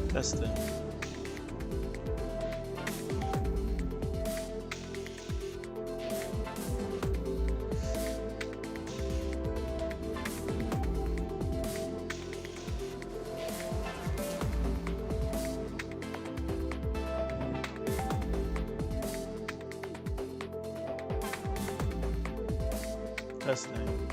Testing. Testing.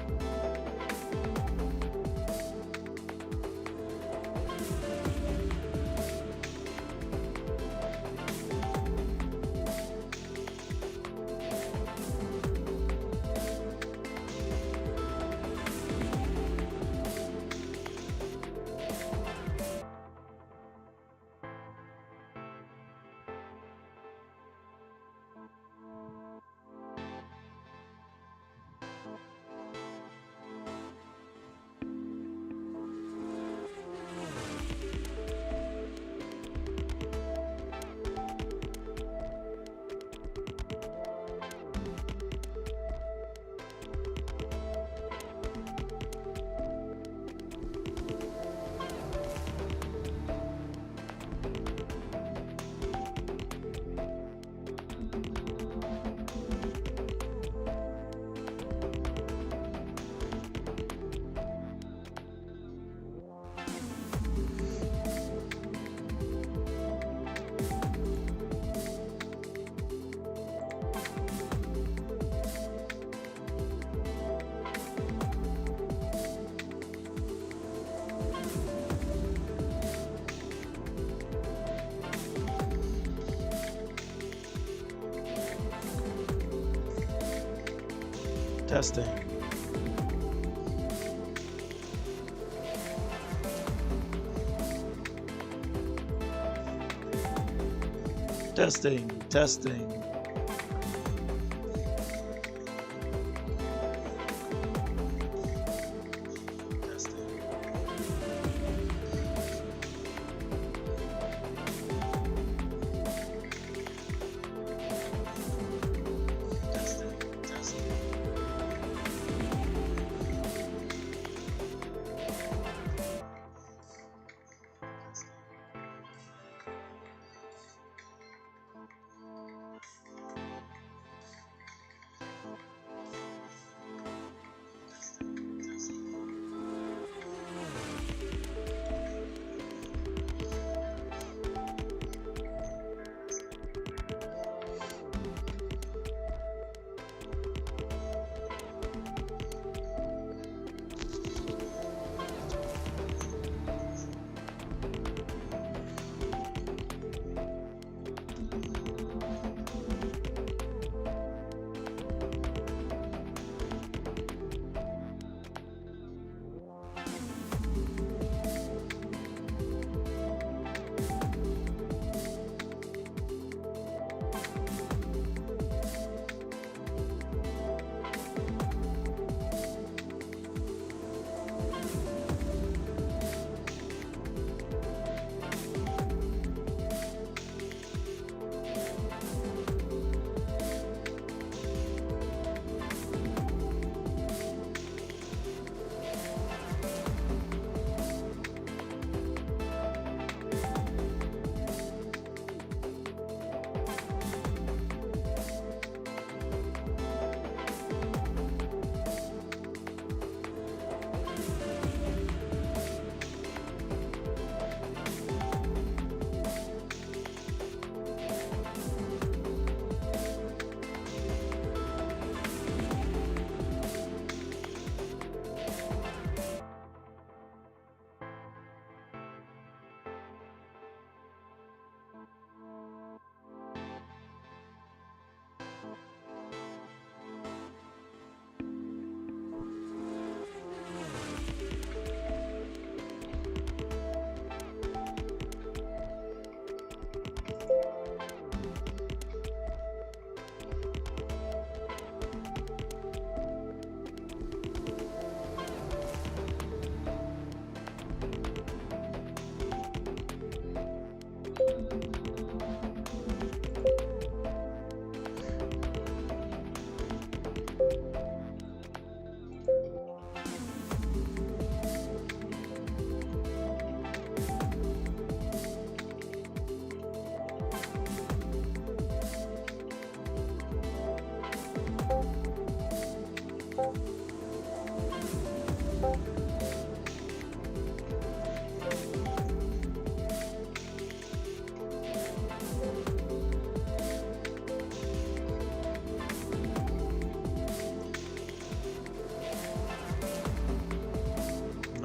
Testing. Testing. Testing.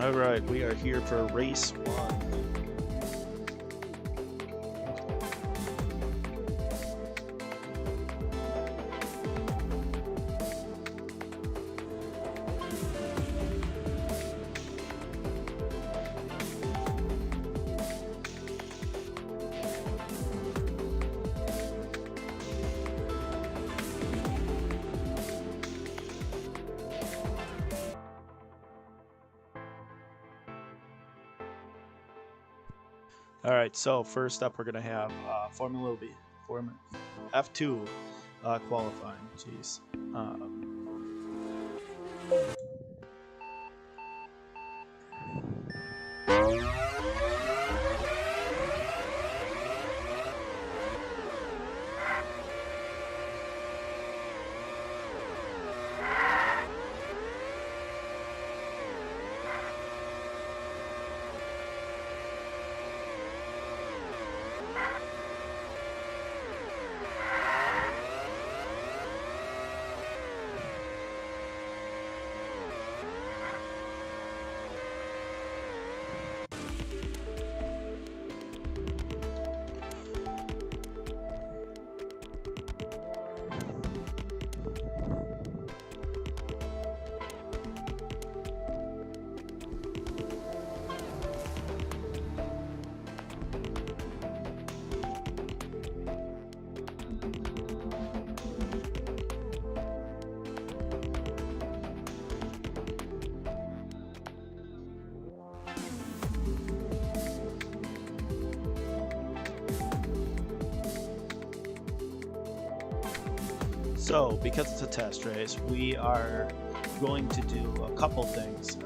All right, we are here for race 1. All right, so first up, we're gonna have Formula F2 qualifying. Jeez. So, because it's a test race, we are going to do a couple things.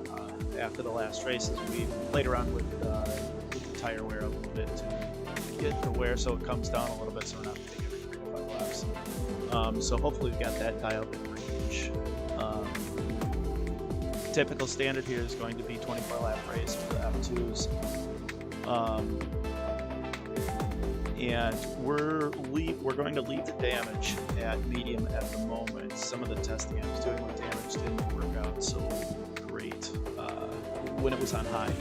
After the last races, we played around with the tire wear a little bit to get the wear so it comes down a little bit so we're not taking every 3 to 5 laps. So hopefully we've got that dialed in range. Typical standard here is going to be 24-lap race for the F2s. And we're going to leave the damage at medium at the moment. Some of the testing I was doing with damage didn't work out so great when it was on high.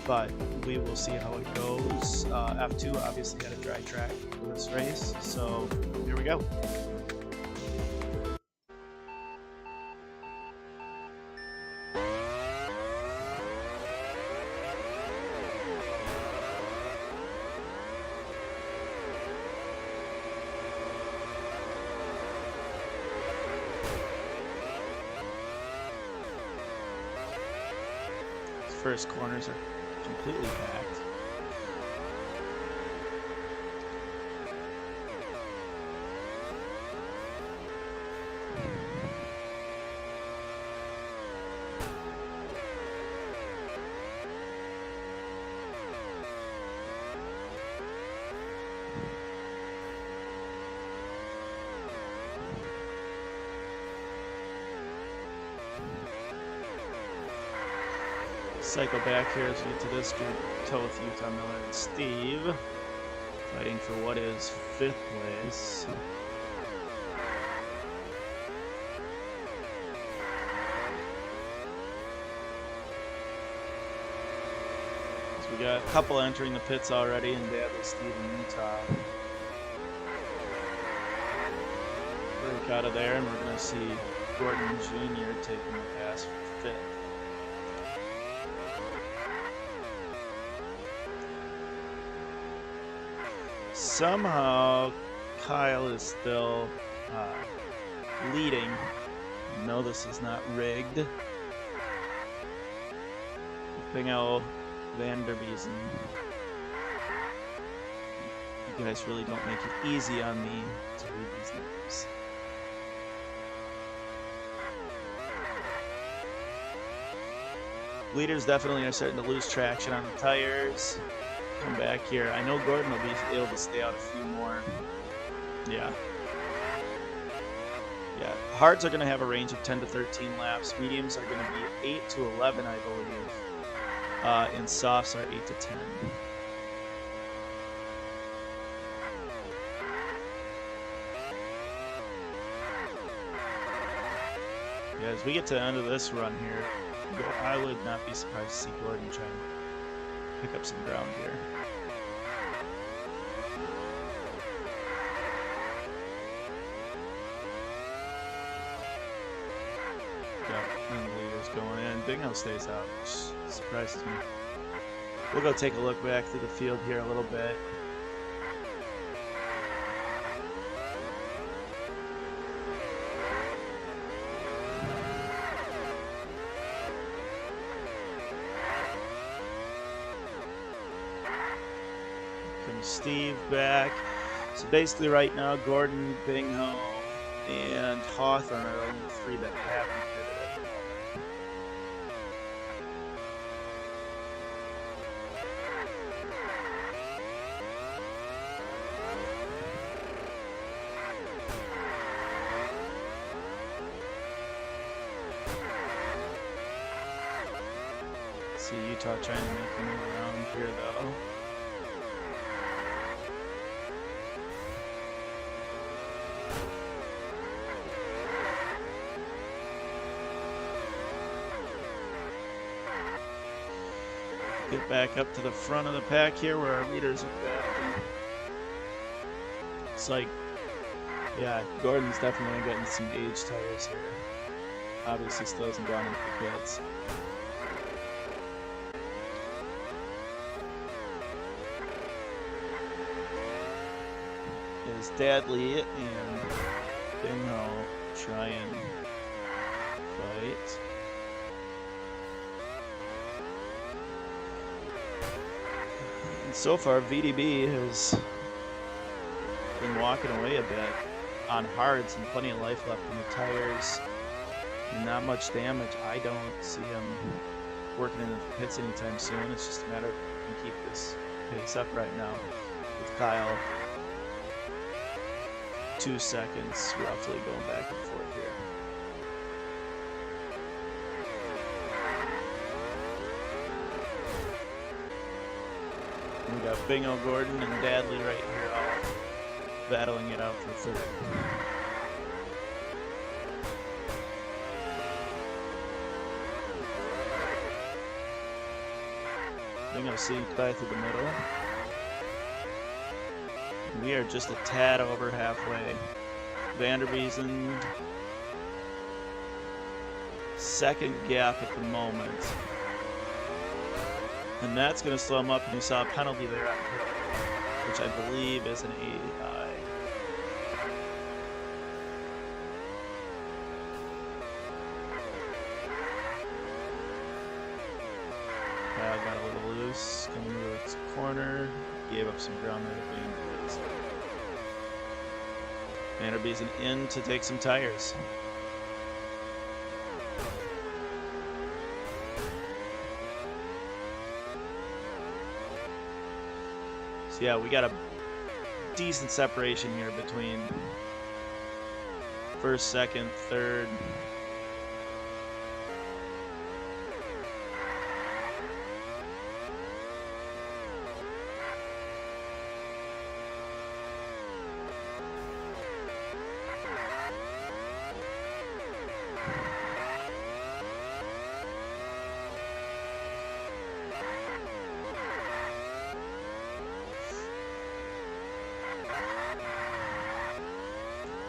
But we will see how it goes. F2 obviously had a dry track for this race, so here we go. First corners are completely packed. Cycle back here as we get to this group, Toth, Utah, Miller, and Steve, fighting for what is 5th place. So we got a couple entering the pits already, and Dadley, Steve, and Utah. Break out of there, and we're going to see Gordon Jr. taking the pass for 5th. Somehow, Kyle is still leading. No, this is not rigged. Bingo Vanderbiesen. You guys really don't make it easy on me to read these names. Leaders definitely are starting to lose traction on the tires. Come back here. I know Gordon will be able to stay out a few more. Yeah. Hards are going to have a range of 10 to 13 laps. Mediums are going to be 8 to 11, I believe. And softs are 8 to 10. Yeah, as we get to the end of this run here, I would not be surprised to see Gordon try and pick up some ground here. Yep, and the leader's going in. Bingham stays out, which surprises me. We'll go take a look back through the field here a little bit. Comes Steve back. So basically right now, Gordon, Bingham, and Hawthorne are the only three that haven't pitted at the moment. See Utah trying to make a move around here though. Get back up to the front of the pack here where our leaders are battling. It's like, yeah, Gordon's definitely getting some age tires here. Obviously still hasn't gone into the pits. Is Dadley and Bingham try and fight. And so far, VDB has been walking away a bit on hards and plenty of life left in the tires. Not much damage. I don't see him working in the pits anytime soon. It's just a matter of if we can keep this pace up right now with Kyle 2 seconds roughly going back and forth here. We got Bingo, Gordon, and Dadley right here all battling it out for third. Bingo seeing by through the middle. We are just a tad over halfway. Vanderbiesen, second gap at the moment. And that's going to slow him up, and you saw a penalty there on pit, which I believe is an 80 high. Kyle got a little loose, coming to its corner, gave up some ground there to Vanderbiesen in to take some tires. So yeah, we got a decent separation here between first, second, third.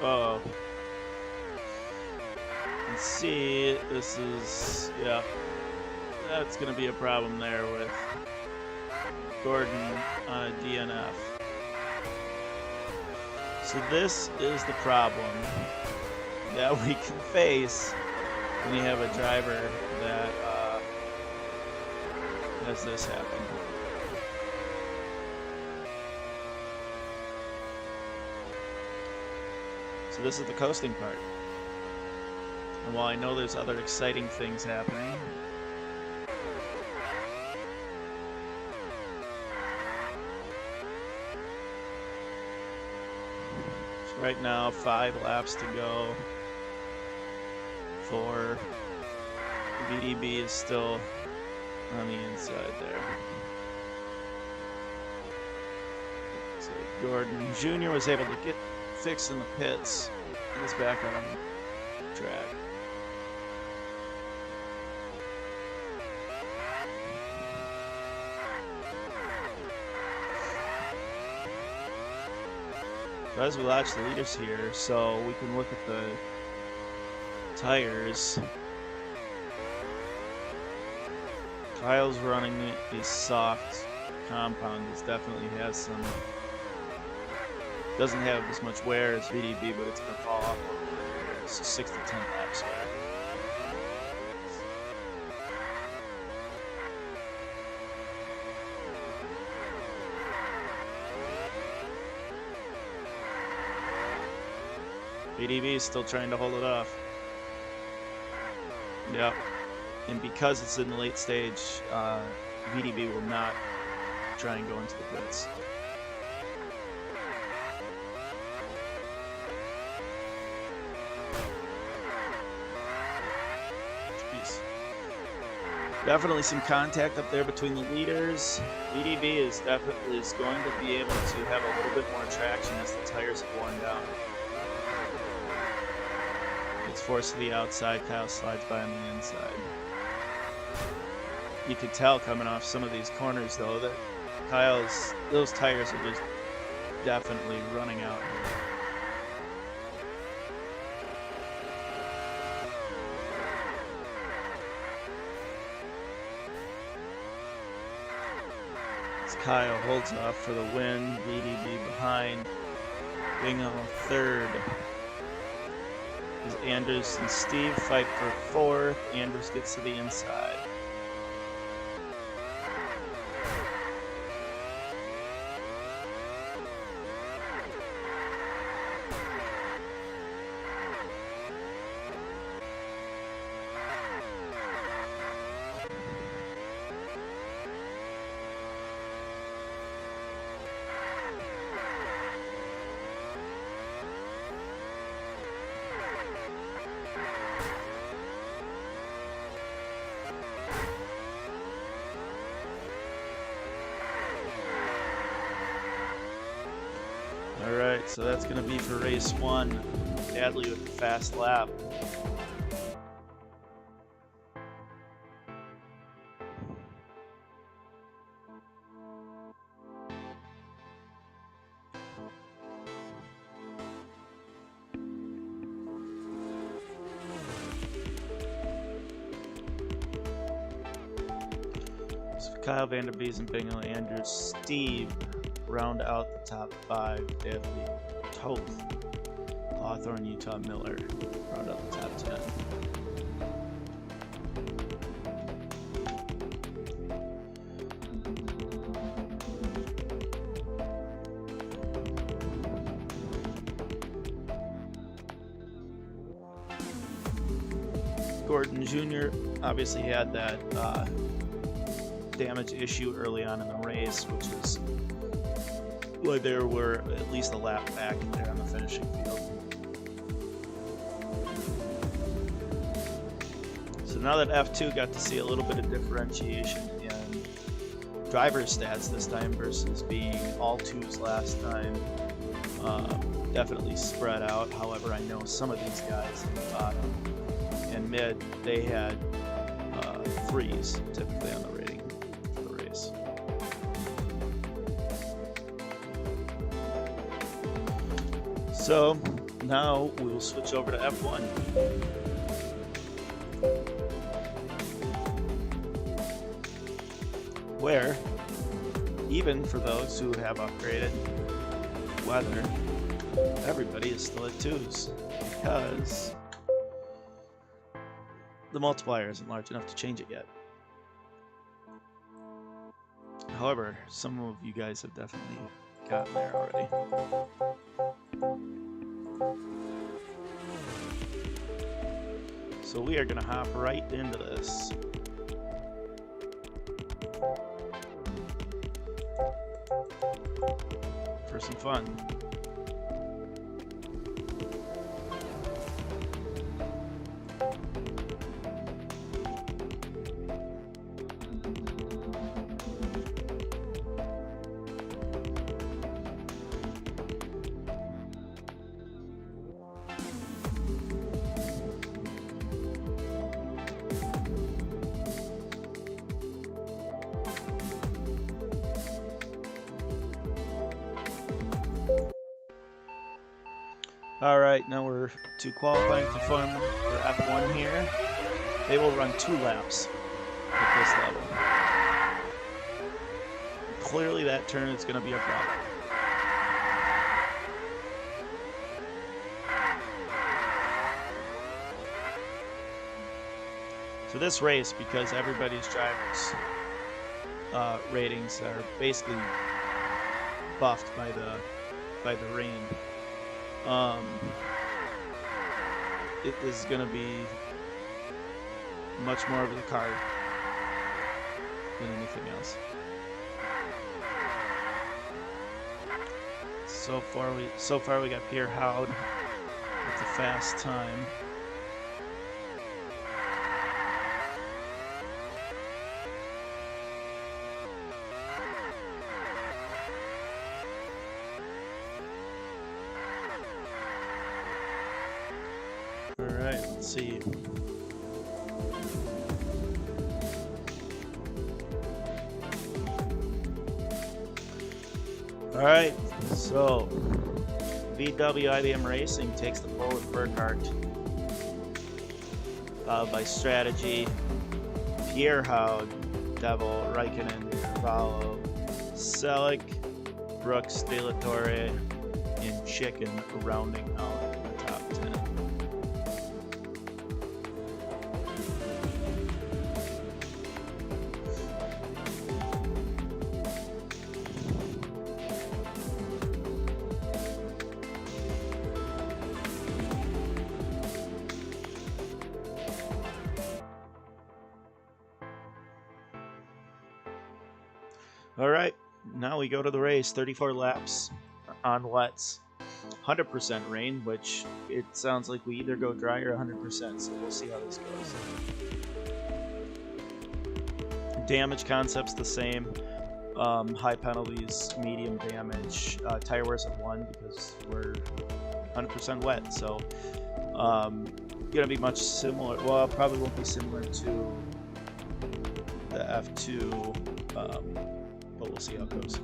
Oh, let's see, this is, yeah, that's going to be a problem there with Gordon on a DNF. So this is the problem that we can face when you have a driver that has this happen. So this is the coasting part. And while I know there's other exciting things happening, so right now 5 laps to go. 4. VDB is still on the inside there. So Gordon Jr. was able to get fixed in the pits and is back on track. So as we watch the leaders here, so we can look at the tires. Kyle's running a soft compound. This definitely has some, doesn't have as much wear as VDB, but it's going to fall off over here. So 6 to 10 laps here. VDB is still trying to hold it off. Yep. And because it's in the late stage, VDB will not try and go into the pits. Jeez. Definitely some contact up there between the leaders. VDB is going to be able to have a little bit more traction as the tires have worn down. It's forced to the outside. Kyle slides by on the inside. You could tell coming off some of these corners, though, that those tires are just definitely running out here. As Kyle holds off for the win, VDB behind, Bingham third. As Anders and Steve fight for fourth, Anders gets to the inside. Alright, so that's going to be for race 1. Adley with the fast lap. So Kyle Vanderbees and Bingham, Andrews, Steve round out the top 5. Adley, Toth, Hawthorne, Utah, Miller round out the top 10. Gordon Jr. obviously had that damage issue early on in the race, which was why there were at least a lap back there on the finishing field. So now that F2 got to see a little bit of differentiation in driver stats this time versus being all 2s last time, definitely spread out. However, I know some of these guys in the bottom and mid, they had 3s typically on the rating for the race. So now we will switch over to F1. Where, even for those who have upgraded weather, everybody is still at 2s because the multiplier isn't large enough to change it yet. However, some of you guys have definitely gotten there already. So we are going to hop right into this. For some fun. All right, now we're to qualifying for F1 here. They will run 2 laps at this level. Clearly that turn is going to be a problem. So this race, because everybody's drivers' ratings are basically buffed by the rain, it is going to be much more of the car than anything else. So far we got Pierre Howd with the fast time. All right, let's see. All right, so VW IBM Racing takes the pole with Burkhardt, followed by Strategy, Pierre Howd, Devil, Raikkonen, Carvalho, Selleck, Brooks, De La Torre, and Chicken rounding out the top 10. All right, now we go to the race. 34 laps on wets. 100% rain, which it sounds like we either go dry or 100%, so we'll see how this goes. Damage concept's the same. High penalties, medium damage. Tire wears of 1 because we're 100% wet, so gonna be much similar. Well, probably won't be similar to the F2. But we'll see how it goes.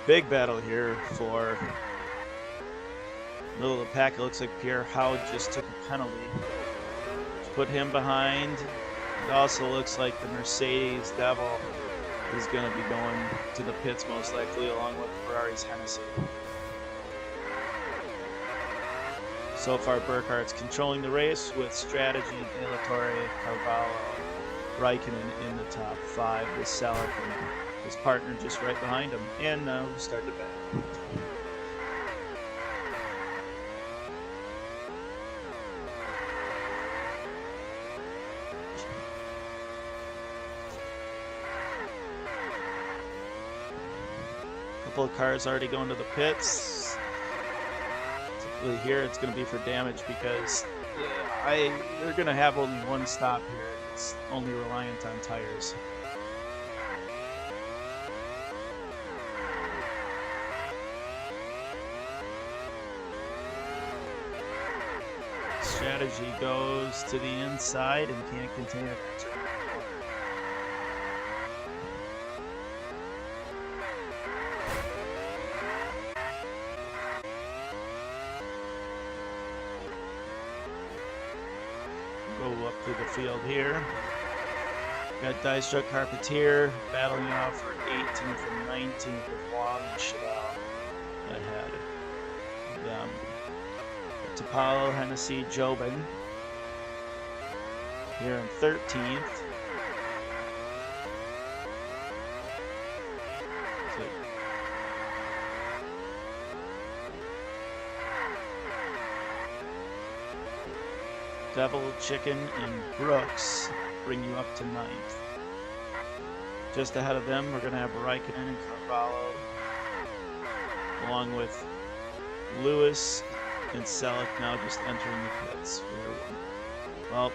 Big battle here for middle of the pack. It looks like Pierre Howd just took a penalty to put him behind. It also looks like the Mercedes Devil is going to be going to the pits most likely, along with Ferrari's Hennessy. So far, Burkhardt's controlling the race with Strategy, De La Torre, Carvalho, Raikkonen in the top 5 with Selleck and his partner just right behind him. And now we start the back. A couple of cars already going to the pits. Typically here it's going to be for damage because they're going to have only one stop here. It's only reliant on tires. Strategy goes to the inside and can't contain it. Go up through the field here. Got Dice Truck Carpentier battling out for 18th and 19th with Wong and Chadal ahead of them. Tapalo, Hennessy, Jobin here in 13th. Devil, Chicken, and Brooks bring you up to 9th. Just ahead of them, we're going to have Raikkonen and Carvalho. along with Lewis and Selleck now just entering the pits. Well,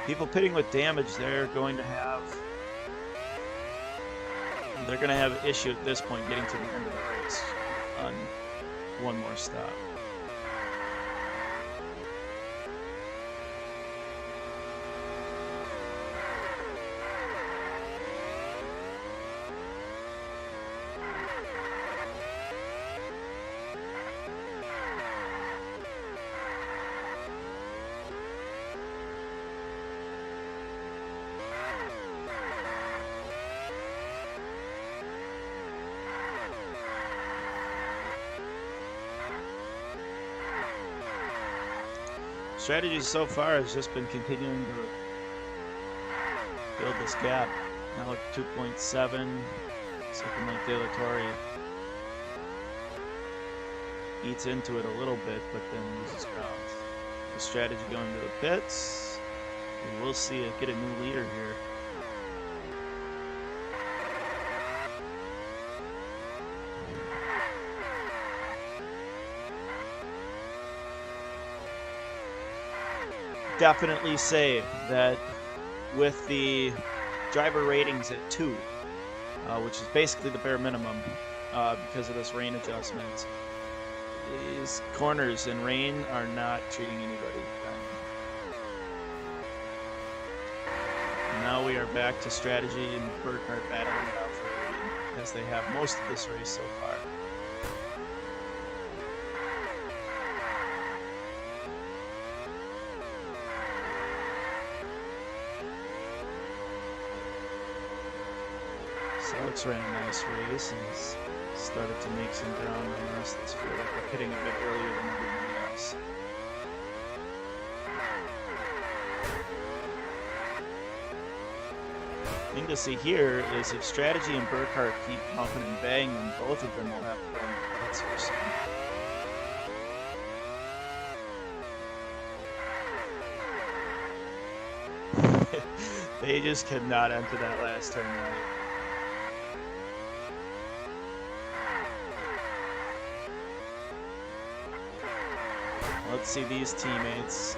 people pitting with damage, they're going to have issue at this point getting to the end of the race on one more stop. Strategy so far has just been continuing to build this gap. Now at 2.7, something like De La Torre eats into it a little bit, but then loses ground. The strategy going to the pits. And we'll see it get a new leader here. Definitely say that with the driver ratings at 2, which is basically the bare minimum because of this rain adjustment, these corners in rain are not treating anybody kind. Now we are back to strategy and Burkhardt battling it out for the lead, as they have most of this race so far. Selleck's ran a nice race and has started to make some ground on the rest of this field. They're hitting a bit earlier than everybody else. The thing to see here is if Strategy and Burkhardt keep pumping and banging, both of them will have to go in the pits here soon. They just cannot enter that last turn right. Let's see these teammates.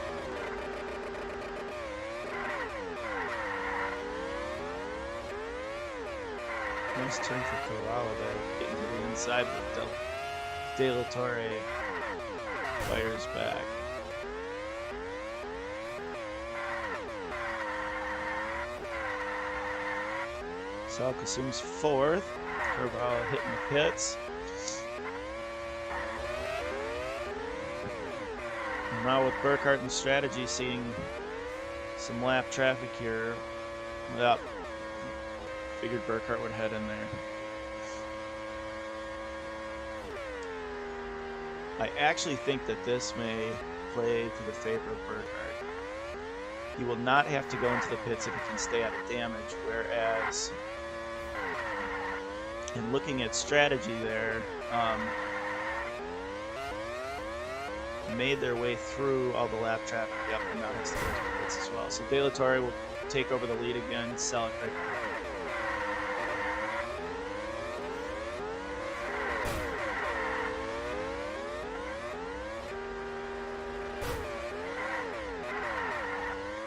Nice turn for Corral there, getting to the inside, but De La Torre fires back. Selleck assumes 4th. Corral hitting the pits. Now with Burkhardt and Strategy seeing some lap traffic here, yep, figured Burkhardt would head in there. I actually think that this may play to the favor of Burkhardt. He will not have to go into the pits if he can stay out of damage, whereas in looking at Strategy there, made their way through all the lap traffic. Yep, and now has to go to the pits as well. So De La Torre will take over the lead again. Selleck right behind.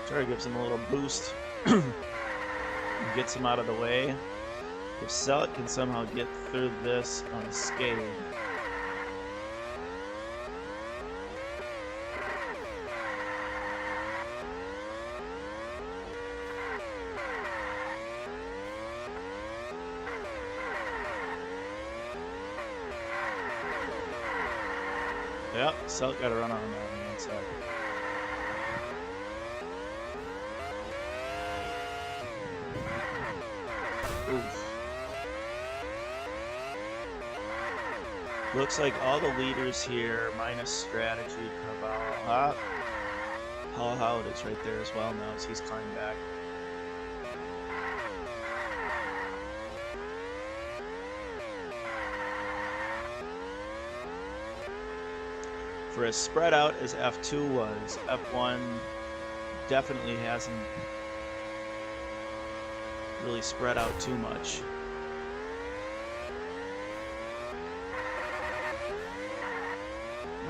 Torre gives him a little boost and gets him out of the way. If Selleck can somehow get through this unscathed, yep, Selleck got a run on him on the inside. Oof. Looks like all the leaders here, minus Strategy, Carvalho. Paul Howard is right there as well now as he's climbing back. For as spread out as F2 was, F1 definitely hasn't really spread out too much.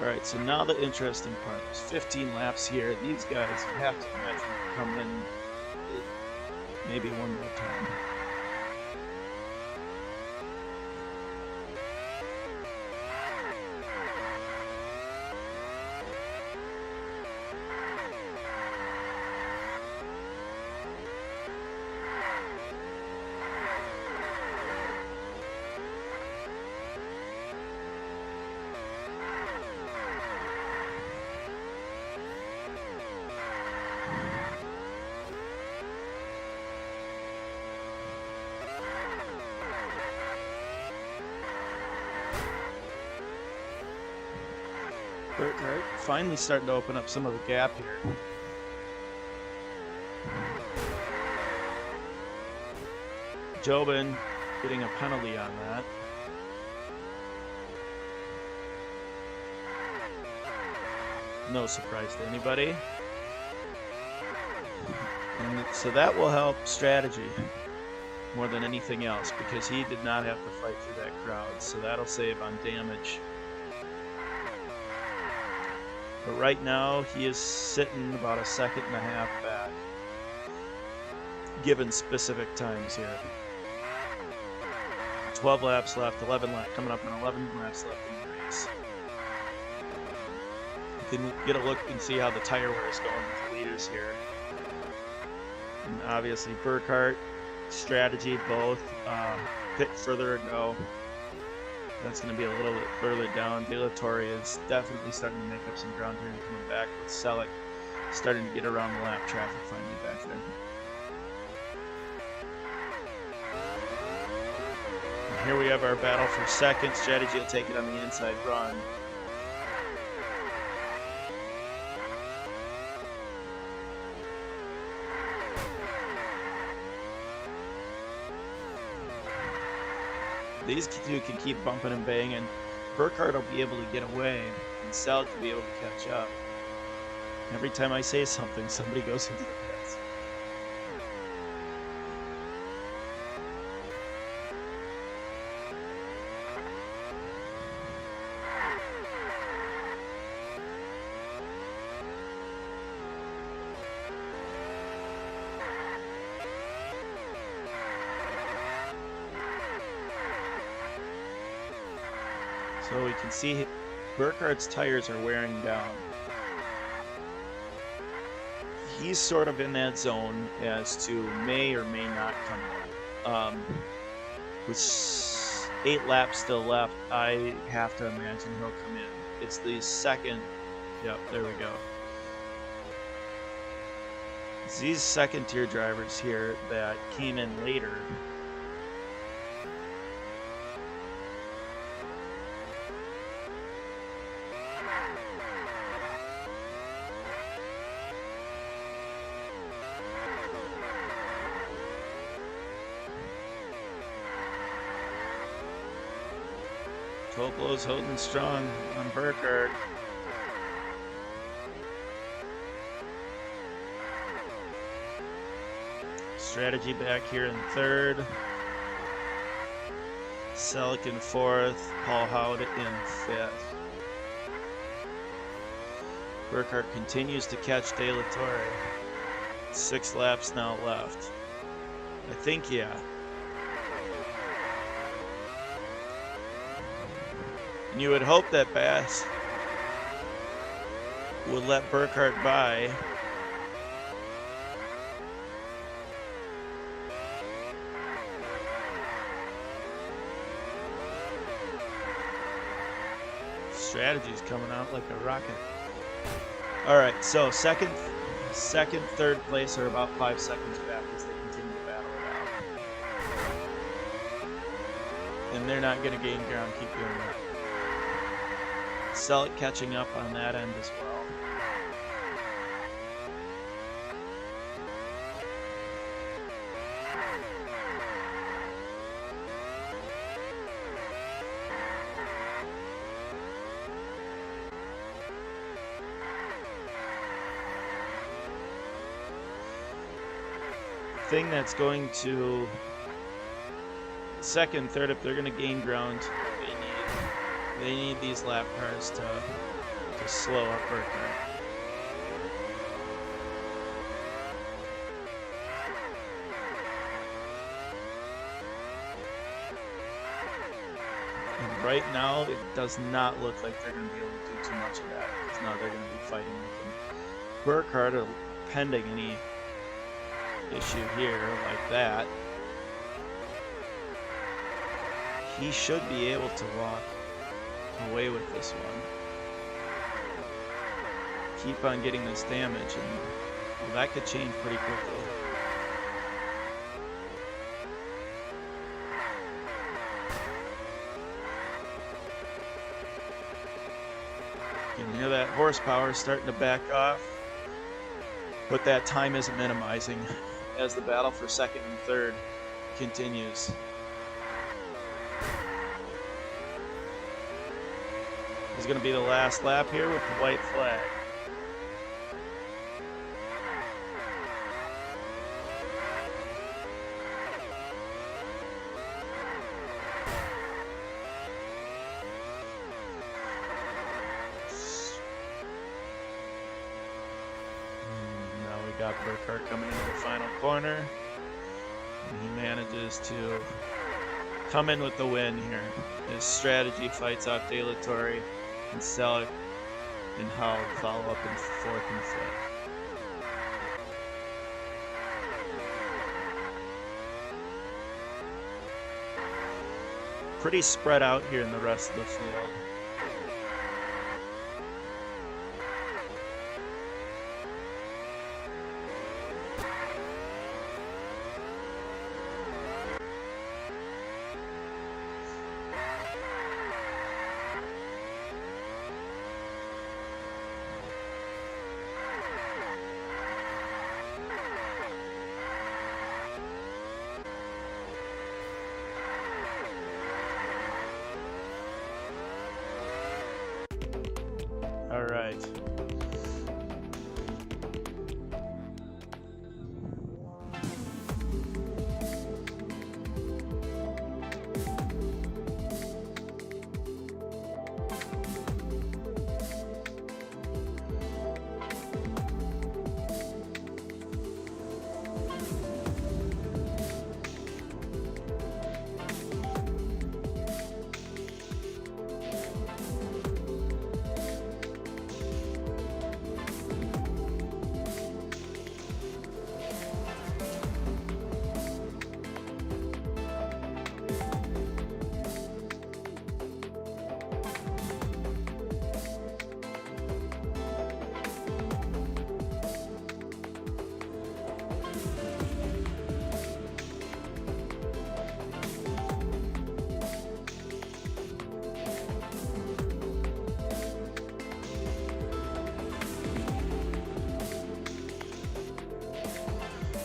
Alright, so now the interesting part. There's 15 laps here. These guys, you have to imagine, come in maybe one more time. Burkhardt finally starting to open up some of the gap here. Jobin getting a penalty on that. No surprise to anybody. And so that will help strategy more than anything else because he did not have to fight through that crowd. So that'll save on damage. But right now, he is sitting about a second and a half back, given specific times here. 12 laps left, 11 laps, coming up on 11 laps left in the race. You can get a look and see how the tire wear is going with the leaders here. And obviously, Burkhardt, strategy, both, pit further ago. That's going to be a little bit further down. De La Torre is definitely starting to make up some ground here and coming back with Selleck starting to get around the lap traffic finally back there. And here we have our battle for second. Strategy will take it on the inside run. These two can keep bumping and banging. Burkhardt will be able to get away, and Selleck will be able to catch up. Every time I say something, somebody goes into the pits. So we can see Burkhardt's tires are wearing down. He's sort of in that zone as to may or may not come in. With 8 laps still left, I have to imagine he'll come in. It's the second, yep, there we go. It's these second tier drivers here that came in later. Coplow's holding strong on Burkhardt. Strategy back here in third. Selleck in fourth. Paul Howard in fifth. Burkhardt continues to catch De La Torre. 6 laps now left. I think, yeah. And you would hope that Bass would let Burkhardt by. Strategy's coming out like a rocket. Alright, so second, third place are about 5 seconds back as they continue to battle it out. And they're not going to gain ground, keep doing that. Selleck catching up on that end as well. Thing that's going to second, third, if they're going to gain ground, they need these lap cars to to slow up Burkhardt. And right now, it does not look like they're going to be able to do too much of that, because now they're going to be fighting with him. Burkhardt, pending any issue here like that, he should be able to walk away with this one. Keep on getting this damage, and well, that could change pretty quickly. You can hear that horsepower starting to back off, but that time isn't minimizing as the battle for second and third continues. This is going to be the last lap here with the white flag. Now we got Burkhardt coming into the final corner, and he manages to come in with the win here. His strategy fights off De La Torre, and Selleck and Howell follow up in fourth and fifth. Pretty spread out here in the rest of the field. All right.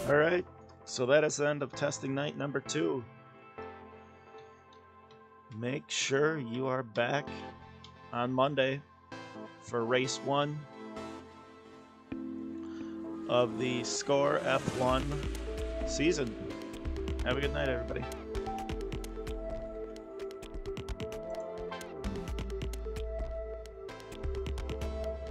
All right, so that is the end of testing night number 2. Make sure you are back on Monday for race 1 of the SCORE F1 season. Have a good night, everybody.